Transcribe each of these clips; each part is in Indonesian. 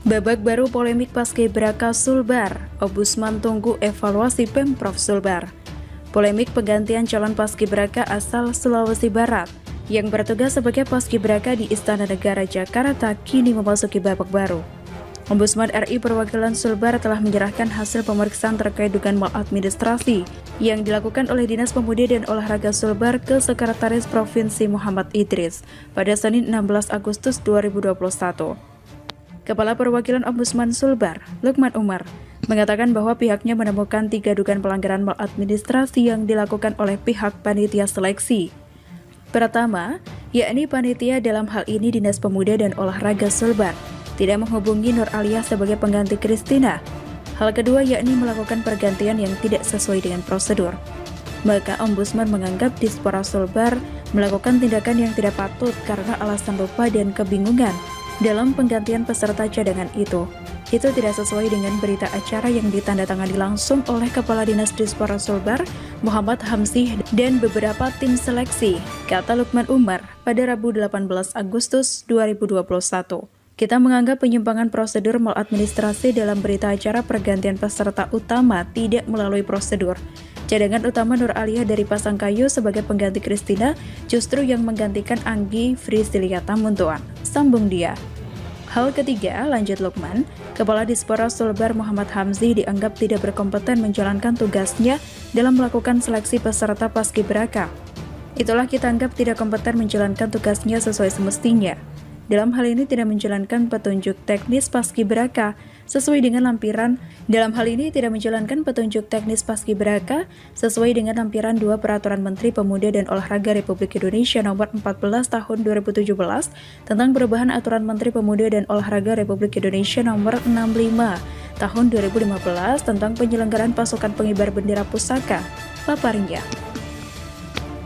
Babak baru polemik Paskibraka Sulbar, Ombudsman tunggu evaluasi Pemprov Sulbar. Polemik penggantian calon Paskibraka asal Sulawesi Barat yang bertugas sebagai Paskibraka di Istana Negara Jakarta kini memasuki babak baru. Ombudsman RI perwakilan Sulbar telah menyerahkan hasil pemeriksaan terkait dugaan maladministrasi yang dilakukan oleh Dinas Pemuda dan Olahraga Sulbar ke Sekretaris Provinsi Muhammad Idris pada Senin 16 Agustus 2021. Kepala Perwakilan Ombudsman Sulbar, Lukman Umar, mengatakan bahwa pihaknya menemukan 3 dugaan pelanggaran maladministrasi yang dilakukan oleh pihak panitia seleksi. Pertama, yakni panitia dalam hal ini Dinas Pemuda dan Olahraga Sulbar tidak menghubungi Nur Aliyah sebagai pengganti Kristina. Hal kedua yakni melakukan pergantian yang tidak sesuai dengan prosedur. Maka Ombudsman menganggap Dispora Sulbar melakukan tindakan yang tidak patut karena alasan lupa dan kebingungan dalam penggantian peserta cadangan itu. Itu tidak sesuai dengan berita acara yang ditandatangani langsung oleh Kepala Dinas Dispora Sulbar, Muhammad Hamzih, dan beberapa tim seleksi, kata Lukman Umar pada Rabu 18 Agustus 2021. Kita menganggap penyimpangan prosedur maladministrasi dalam berita acara pergantian peserta utama tidak melalui prosedur. Cadangan utama Nur Aliyah dari Pasangkayu sebagai pengganti Kristina justru yang menggantikan Anggi Frisiliata Muntuan, sambung dia. Hal ketiga, lanjut Lukman, Kepala Dispora Sulbar Muhammad Hamzih dianggap tidak berkompeten menjalankan tugasnya dalam melakukan seleksi peserta Paskibraka. Itulah kita anggap tidak kompeten menjalankan tugasnya sesuai semestinya. Dalam hal ini tidak menjalankan petunjuk teknis Paskibraka sesuai dengan lampiran 2 lampiran 2 Peraturan Menteri Pemuda dan Olahraga Republik Indonesia Nomor 14 Tahun 2017 tentang perubahan Aturan Menteri Pemuda dan Olahraga Republik Indonesia Nomor 65 Tahun 2015 tentang penyelenggaraan pasukan pengibar bendera pusaka, paparnya.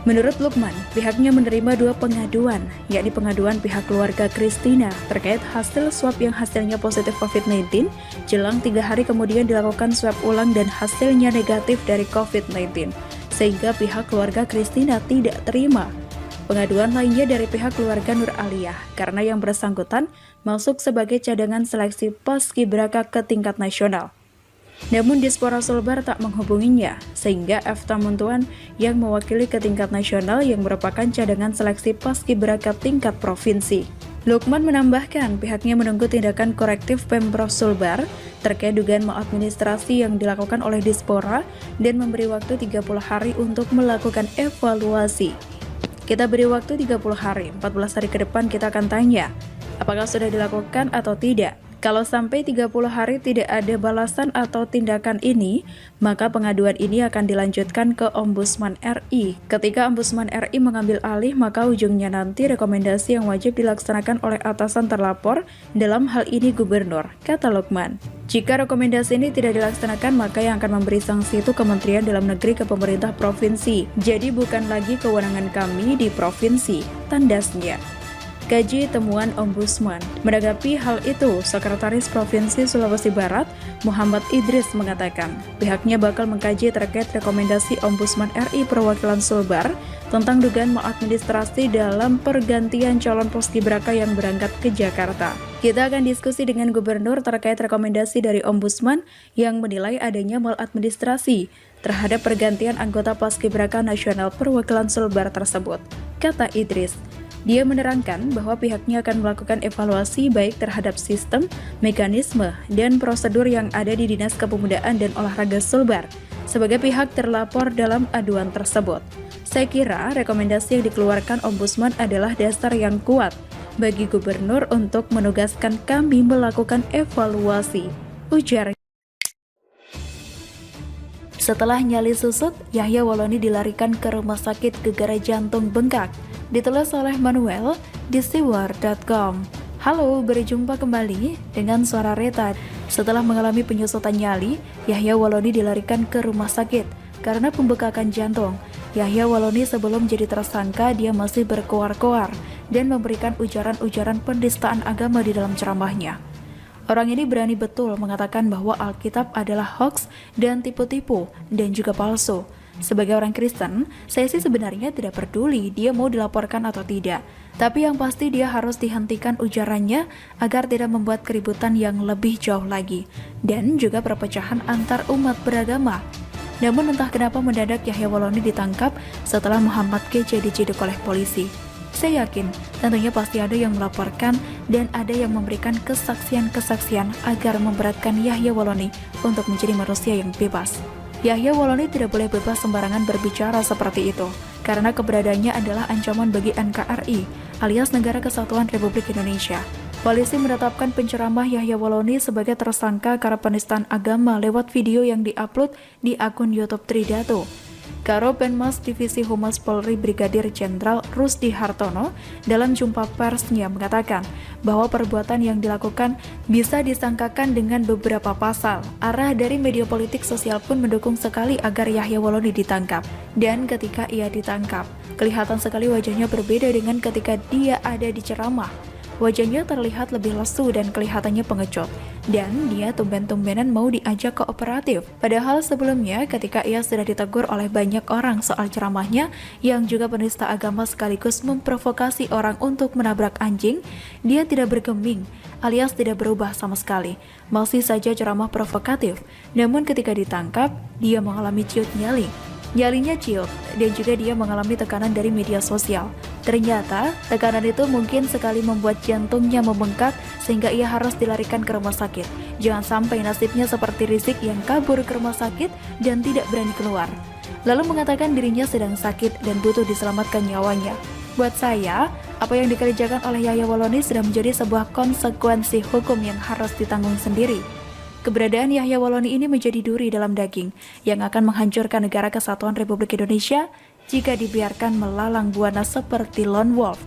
Menurut Lukman, pihaknya menerima 2 pengaduan, yakni pengaduan pihak keluarga Kristina terkait hasil swab yang hasilnya positif COVID-19, jelang 3 hari kemudian dilakukan swab ulang dan hasilnya negatif dari COVID-19, sehingga pihak keluarga Kristina tidak terima. Pengaduan lainnya dari pihak keluarga Nur Aliyah, karena yang bersangkutan masuk sebagai cadangan seleksi Paskibraka ke tingkat nasional. Namun Dispora Sulbar tak menghubunginya, sehingga Efta Muntuan yang mewakili ke tingkat nasional yang merupakan cadangan seleksi Paskibraka tingkat provinsi. Lukman menambahkan pihaknya menunggu tindakan korektif Pemprov Sulbar terkait dugaan maladministrasi yang dilakukan oleh Dispora dan memberi waktu 30 hari untuk melakukan evaluasi. Kita beri waktu 30 hari, 14 hari ke depan kita akan tanya, apakah sudah dilakukan atau tidak. Kalau sampai 30 hari tidak ada balasan atau tindakan ini, maka pengaduan ini akan dilanjutkan ke Ombudsman RI. Ketika Ombudsman RI mengambil alih, maka ujungnya nanti rekomendasi yang wajib dilaksanakan oleh atasan terlapor, dalam hal ini Gubernur, kata Lukman. Jika rekomendasi ini tidak dilaksanakan, maka yang akan memberi sanksi itu Kementerian Dalam Negeri ke pemerintah provinsi. Jadi bukan lagi kewenangan kami di provinsi, tandasnya. Kaji temuan Ombudsman. Menanggapi hal itu, Sekretaris Provinsi Sulawesi Barat, Muhammad Idris mengatakan, pihaknya bakal mengkaji terkait rekomendasi Ombudsman RI perwakilan Sulbar tentang dugaan maladministrasi dalam pergantian calon Paskibraka yang berangkat ke Jakarta. Kita akan diskusi dengan Gubernur terkait rekomendasi dari Ombudsman yang menilai adanya maladministrasi terhadap pergantian anggota Paskibraka Nasional perwakilan Sulbar tersebut, kata Idris. Dia menerangkan bahwa pihaknya akan melakukan evaluasi baik terhadap sistem, mekanisme, dan prosedur yang ada di Dinas Kepemudaan dan Olahraga Sulbar sebagai pihak terlapor dalam aduan tersebut. Saya kira rekomendasi yang dikeluarkan Ombudsman adalah dasar yang kuat bagi Gubernur untuk menugaskan kami melakukan evaluasi, ujar. Setelah nyali susut, Yahya Waloni dilarikan ke rumah sakit gegara jantung bengkak. Ditulis oleh Manuel di siwar.com. Halo, berjumpa kembali dengan suara Reta. Setelah mengalami penyusutan nyali, Yahya Waloni dilarikan ke rumah sakit karena pembekakan jantung. Yahya Waloni sebelum jadi tersangka, dia masih berkoar-koar dan memberikan ujaran-ujaran penistaan agama di dalam ceramahnya. Orang ini berani betul mengatakan bahwa Alkitab adalah hoaks dan tipu-tipu dan juga palsu. Sebagai orang Kristen, saya sih sebenarnya tidak peduli dia mau dilaporkan atau tidak. Tapi yang pasti dia harus dihentikan ujarannya agar tidak membuat keributan yang lebih jauh lagi. Dan juga perpecahan antar umat beragama. Namun entah kenapa mendadak Yahya Walloni ditangkap setelah Muhammad KC diciduk oleh polisi. Saya yakin tentunya pasti ada yang melaporkan dan ada yang memberikan kesaksian-kesaksian agar memberatkan Yahya Walloni untuk menjadi manusia yang bebas. Yahya Walloni tidak boleh bebas sembarangan berbicara seperti itu, karena keberadaannya adalah ancaman bagi NKRI, alias Negara Kesatuan Republik Indonesia. Polisi menetapkan penceramah Yahya Walloni sebagai tersangka karena penistaan agama lewat video yang diupload di akun YouTube Tridato. Karo Penmas Divisi Humas Polri Brigadir Jenderal Rusdi Hartono dalam jumpa persnya mengatakan bahwa perbuatan yang dilakukan bisa disangkakan dengan beberapa pasal. Arah dari media politik sosial pun mendukung sekali agar Yahya Walloni ditangkap. Dan ketika ia ditangkap, kelihatan sekali wajahnya berbeda dengan ketika dia ada di ceramah. Wajahnya terlihat lebih lesu dan kelihatannya pengecut. Dan dia tumben-tumbenan mau diajak kooperatif. Padahal sebelumnya ketika ia sudah ditegur oleh banyak orang soal ceramahnya yang juga penista agama sekaligus memprovokasi orang untuk menabrak anjing, dia tidak bergeming alias tidak berubah sama sekali. Masih saja ceramah provokatif. Namun ketika ditangkap, dia mengalami ciut nyali. Nyalinya ciut, dan juga dia mengalami tekanan dari media sosial. Ternyata, tekanan itu mungkin sekali membuat jantungnya membengkak sehingga ia harus dilarikan ke rumah sakit. Jangan sampai nasibnya seperti Rizik yang kabur ke rumah sakit dan tidak berani keluar. Lalu mengatakan dirinya sedang sakit dan butuh diselamatkan nyawanya. Buat saya, apa yang dikerjakan oleh Yahya Walloni sudah menjadi sebuah konsekuensi hukum yang harus ditanggung sendiri. Keberadaan Yahya Walloni ini menjadi duri dalam daging yang akan menghancurkan Negara Kesatuan Republik Indonesia jika dibiarkan melalang buana seperti lone wolf.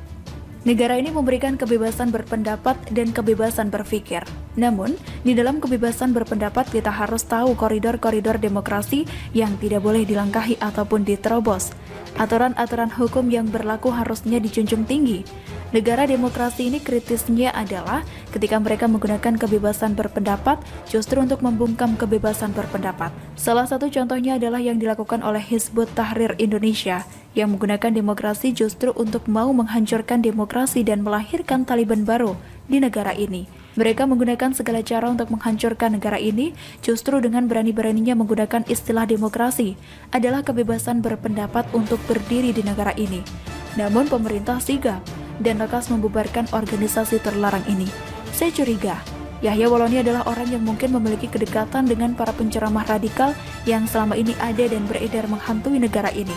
Negara ini memberikan kebebasan berpendapat dan kebebasan berpikir. Namun, di dalam kebebasan berpendapat kita harus tahu koridor-koridor demokrasi yang tidak boleh dilangkahi ataupun diterobos. Aturan-aturan hukum yang berlaku harusnya dijunjung tinggi. Negara demokrasi ini kritisnya adalah ketika mereka menggunakan kebebasan berpendapat justru untuk membungkam kebebasan berpendapat. Salah satu contohnya adalah yang dilakukan oleh Hizbut Tahrir Indonesia yang menggunakan demokrasi justru untuk mau menghancurkan demokrasi dan melahirkan Taliban baru di negara ini. Mereka menggunakan segala cara untuk menghancurkan negara ini justru dengan berani-beraninya menggunakan istilah demokrasi adalah kebebasan berpendapat untuk berdiri di negara ini. Namun pemerintah sigap dan lekas membubarkan organisasi terlarang ini. Saya curiga, Yahya Walloni adalah orang yang mungkin memiliki kedekatan dengan para penceramah radikal yang selama ini ada dan beredar menghantui negara ini.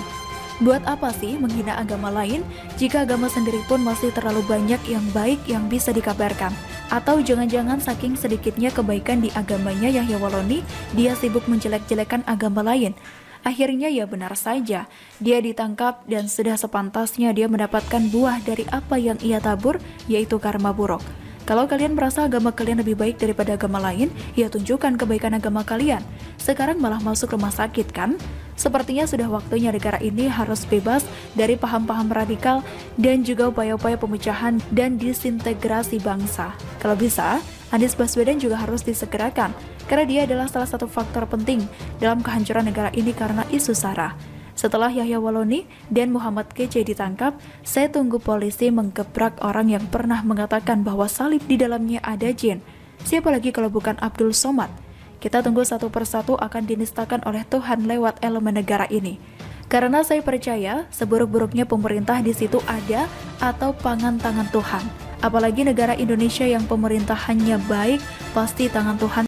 Buat apa sih menghina agama lain jika agama sendiri pun masih terlalu banyak yang baik yang bisa dikabarkan? Atau jangan-jangan saking sedikitnya kebaikan di agamanya Yahya Walloni, dia sibuk menjelek-jelekan agama lain? Akhirnya ya benar saja, dia ditangkap dan sudah sepantasnya dia mendapatkan buah dari apa yang ia tabur, yaitu karma buruk. Kalau kalian merasa agama kalian lebih baik daripada agama lain, ya tunjukkan kebaikan agama kalian. Sekarang malah masuk rumah sakit kan? Sepertinya sudah waktunya negara ini harus bebas dari paham-paham radikal dan juga upaya-upaya pemecahan dan disintegrasi bangsa. Kalau bisa, Anies Baswedan juga harus disegerakan, karena dia adalah salah satu faktor penting dalam kehancuran negara ini karena isu SARA. Setelah Yahya Walloni dan Muhammad KC ditangkap, saya tunggu polisi menggebrak orang yang pernah mengatakan bahwa salib di dalamnya ada jin. Siapa lagi kalau bukan Abdul Somad? Kita tunggu satu persatu akan dinistakan oleh Tuhan lewat elemen negara ini. Karena saya percaya seburuk-buruknya pemerintah di situ ada atau tangan Tuhan. Apalagi negara Indonesia yang pemerintahannya baik, pasti tangan Tuhan